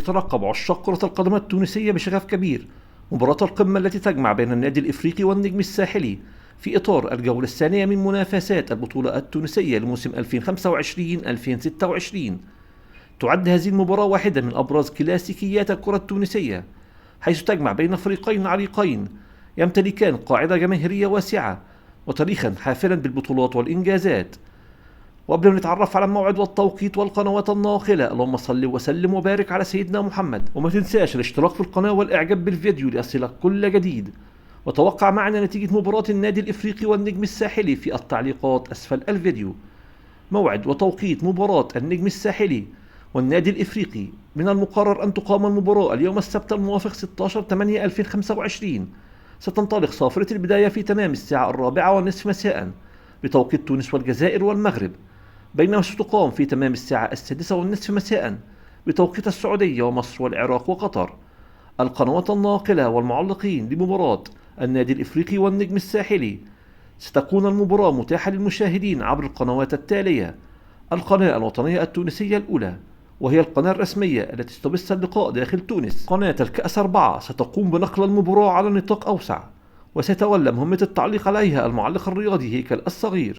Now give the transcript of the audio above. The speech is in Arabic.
يترقب عشاق كرة القدم التونسية بشغف كبير مباراة القمة التي تجمع بين النادي الإفريقي والنجم الساحلي في إطار الجولة الثانية من منافسات البطولة التونسية لموسم 2025-2026. تعد هذه المباراة واحدة من أبرز كلاسيكيات الكرة التونسية، حيث تجمع بين فريقين عريقين يمتلكان قاعدة جماهيرية واسعة وتاريخا حافلا بالبطولات والإنجازات. وقبل ما نتعرف على الموعد والتوقيت والقنوات الناقلة، اللهم صل وسلم وبارك على سيدنا محمد، وما تنساش الاشتراك في القناة والإعجاب بالفيديو ليصلك كل جديد. وتوقع معنا نتيجة مباراة النادي الإفريقي والنجم الساحلي في التعليقات أسفل الفيديو. موعد وتوقيت مباراة النجم الساحلي والنادي الإفريقي: من المقرر أن تقام المباراة اليوم السبت الموافق 16/8/2025. ستنطلق صافرة البداية في تمام الساعة 4:30 مساء بتوقيت تونس والجزائر والمغرب، بينما ستقام في تمام الساعة 6:30 مساء بتوقيت السعودية ومصر والعراق وقطر. القنوات الناقلة والمعلقين لمباراة النادي الإفريقي والنجم الساحلي: ستكون المباراة متاحة للمشاهدين عبر القنوات التالية: القناة الوطنية التونسية الأولى، وهي القناة الرسمية التي ستبث اللقاء داخل تونس. قناة الكأس 4 ستقوم بنقل المباراة على نطاق أوسع، وسيتولى مهمة التعليق عليها المعلق الرياضي هيكل الصغير.